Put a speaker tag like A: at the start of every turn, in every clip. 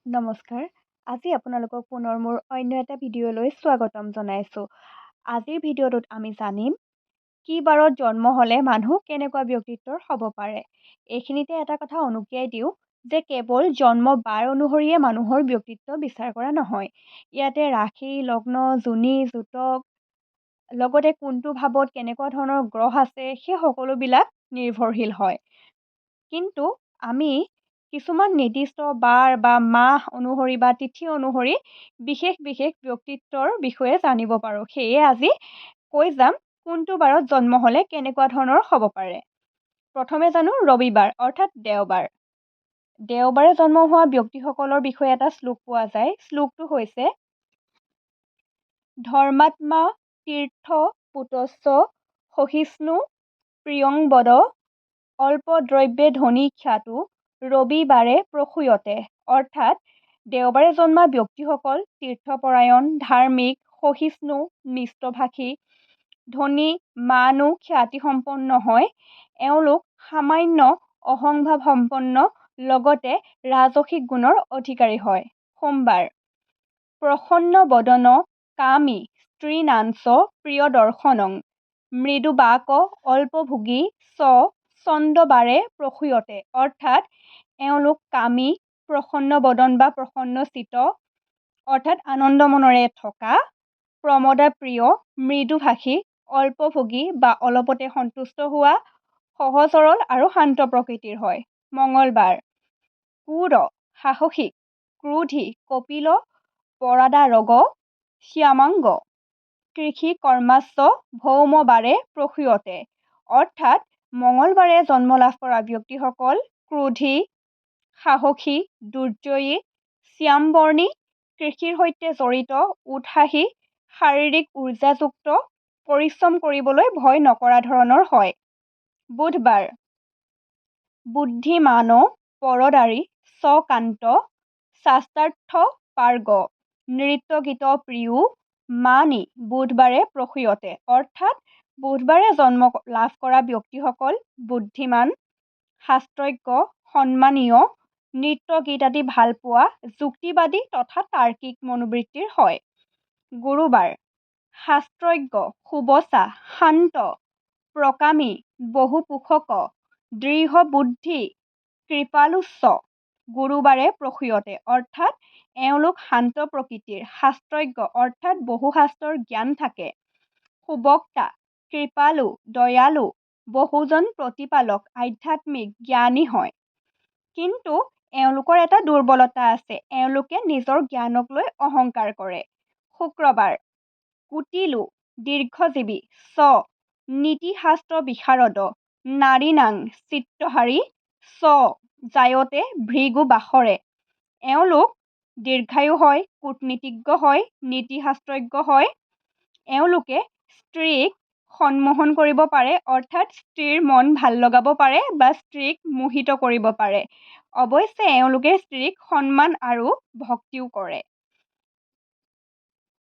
A: নমস্কাৰ। আজি আপোনালোকক পুনৰ মোৰ অন্য এটা ভিডিঅ'লৈ স্বাগতম জনাইছোঁ। আজিৰ ভিডিঅ'টোত আমি জানিম কি বাৰত জন্ম হ'লে মানুহ কেনেকুৱা ব্যক্তিত্বৰ হ'ব পাৰে। এইখিনিতে এটা কথা অনুকিয়াই দিওঁ যে কেৱল জন্ম বাৰ অনুসৰিয়ে মানুহৰ ব্যক্তিত্ব বিচাৰ কৰা নহয়। ইয়াতে ৰাশি, লগ্ন, যোনি, যুতক লগতে কোনটো ভাৱত কেনেকুৱা ধৰণৰ গ্ৰহ আছে সেই সকলোবিলাক নিৰ্ভৰশীল হয়। কিন্তু আমি কিছুমান নিৰ্দিষ্ট বাৰ বা মাহ অনুসৰি বা তিথি অনুসৰি বিশেষ ব্যক্তিত্বৰ বিষয়ে জানিব পাৰোঁ। সেয়ে আজি কৈ যাম কোনটো বাৰত জন্ম হ'লে কেনেকুৱা ধৰণৰ হ'ব পাৰে। প্ৰথমে জানো ৰবিবাৰ অৰ্থাৎ দেওবাৰ। দেওবাৰে জন্ম হোৱা ব্যক্তিসকলৰ বিষয়ে এটা শ্লোক পোৱা যায়। শ্লোকটো হৈছে ধৰ্মাত্মা তীৰ্থ পুতস্য সহিষ্ণু প্ৰিয়ংবদ অল্পদ্ৰব্যে ধনী খ্যাতু ৰবিবাৰে প্ৰসূয়তে। অৰ্থাৎ দেওবাৰে জন্মা ব্যক্তিসকল তীৰ্থপৰায়ণ, ধাৰ্মিক, সহিষ্ণু, মিষ্টভাষী, ধনী, মানো খ্যাতিসম্পন্ন হয়। এওঁলোক সামান্য অহংভাৱ সম্পন্ন লগতে ৰাজসিক গুণৰ অধিকাৰী হয়। সোমবাৰ প্ৰসন্ন বদন কামী স্ত্ৰীণাঞ্চ প্ৰিয়দৰ্শনং মৃদুবাক অল্পভোগী চ চন্দ্ৰবাৰে প্ৰসূয়তে। অৰ্থাৎ এওঁলোক কামী, প্ৰসন্ন বদন বা প্ৰসন্ন চিত অৰ্থাৎ আনন্দ মনেৰে থকা, প্ৰমদাপ্ৰিয়, মৃদুভাষী, অল্পভোগী বা অলপতে সন্তুষ্ট হোৱা, সহজ সৰল আৰু শান্ত প্ৰকৃতিৰ হয়। মঙলবাৰ ক্ৰূৰ সাহসিক, ক্ৰোধী, কপিল, পৰাদাৰগ, শ্যামাংগ, কৃষি কৰ্মাশ্চ ভৌমবাৰে প্ৰসূয়তে। অৰ্থাৎ মঙলবাৰে জন্ম লাভ কৰা ব্যক্তিসকল ক্ৰোধী, সাহসী, দুৰ্জয়ী, শ্যামবৰ্ণী, কৃষিৰ সৈতে জড়িত, উৎসাহী, শাৰীৰিক উৰ্জাযুক্ত, পৰিশ্ৰম কৰিবলৈ ভয় নকৰা ধৰণৰ হয়। বুধবাৰ বুদ্ধিমান পৰদাৰী স্বকান্ত শাস্ত্ৰাৰ্থ পাৰ্গ নৃত্য গীত প্ৰিয় মানি বুধবাৰে প্ৰসূয়তে। অৰ্থাৎ বুধবাৰে জন্ম লাভ কৰা ব্যক্তিসকল বুদ্ধিমান, শাস্ত্ৰজ্ঞ, সন্মানীয়, নৃত্য গীত আদি ভালপোৱা, যুক্তিবাদী তথা তাৰ্কিক মনোবৃত্তিৰ হয়। গুৰুবাৰ শাস্ত্ৰজ্ঞ, সুবচা, শান্ত, প্ৰকামী, বহুপোষক, দৃঢ় বুদ্ধি, কৃপালুচ্চ গুৰুবাৰে প্ৰসূয়তে। অৰ্থাৎ এওঁলোক শান্ত প্ৰকৃতিৰ, শাস্ত্ৰজ্ঞ অৰ্থাৎ বহু শাস্ত্ৰৰ জ্ঞান থাকে, সুবক্তা, কৃপালু, দয়ালু, বহুজন প্ৰতিপালক, আধ্যাত্মিক, জ্ঞানী হয়। কিন্তু এওঁলোকৰ এটা দুৰ্বলতা আছে, এওঁলোকে নিজৰ জ্ঞানক লৈ অহংকাৰ কৰে। শুক্ৰবাৰ কুটিলো, দীৰ্ঘজীৱী, চ নীতিশাস্ত্ৰ বিশাৰদ, নাৰীনাং চিত্তহাৰী, চ জায়তে ভৃগু বাসৰে। এওঁলোক দীৰ্ঘায়ু হয়, কূটনীতিজ্ঞ হয়, নীতিশাস্ত্ৰজ্ঞ হয়। এওঁলোকে স্ত্ৰীক সন্মোহন কৰিব পাৰে অৰ্থাৎ স্ত্ৰীৰ মন ভাল লগাব পাৰে বা স্ত্ৰীক মোহিত কৰিব পাৰে। অৱশ্যে এওঁলোকে স্ত্ৰীক সন্মান আৰু ভক্তিও কৰে।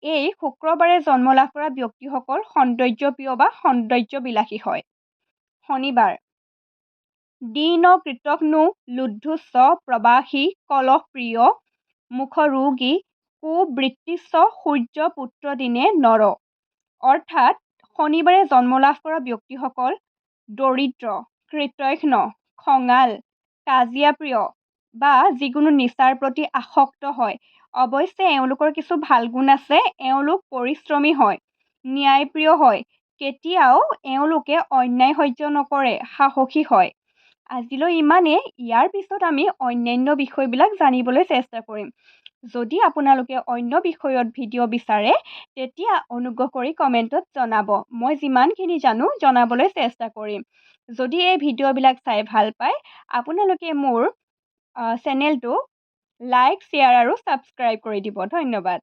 A: এই শুক্ৰবাৰে জন্ম লাভ কৰা ব্যক্তিসকল সৌন্দৰ্যপ্ৰিয় বা সৌন্দৰ্যবিলাসী হয়। শনিবাৰ দীন কৃতঘ্নো লুব্ধোচ্চ প্ৰবাসী কলহপ্ৰিয় মুখৰোগী কুবৃত্তিচ্চ সূৰ্যপুত্ৰ দিনে নৰ। অৰ্থাৎ শনিবাৰে জন্ম লাভ কৰা ব্যক্তিসকল দৰিদ্ৰ, কৃতঘ্ন, খঙাল, কাজিয়াপ্ৰিয় বা যিকোনো নিচাৰ প্ৰতি আসক্ত হয়। অৱশ্যে এওঁলোকৰ কিছু ভাল গুণ আছে, এওঁলোক পৰিশ্ৰমী হয়, ন্যায়প্ৰিয় হয়, কেতিয়াও এওঁলোকে অন্যায় সহ্য নকৰে, সাহসী হয়। আজিলৈ ইমানেই। ইয়াৰ পিছত আমি অন্যান্য বিষয়বিলাক জানিবলৈ চেষ্টা কৰিম। যদি আপোনালোকে অন্য বিষয়ত ভিডিঅ' বিচাৰে তেতিয়া অনুগ্ৰহ কৰি কমেণ্টত জনাব। মই যিমানখিনি জানো জনাবলৈ চেষ্টা কৰিম। যদি এই ভিডিঅ'বিলাক চাই ভাল পায় আপোনালোকে মোৰ চেনেলটো লাইক, শ্বেয়াৰ আৰু ছাবস্ক্ৰাইব কৰি দিব। ধন্যবাদ।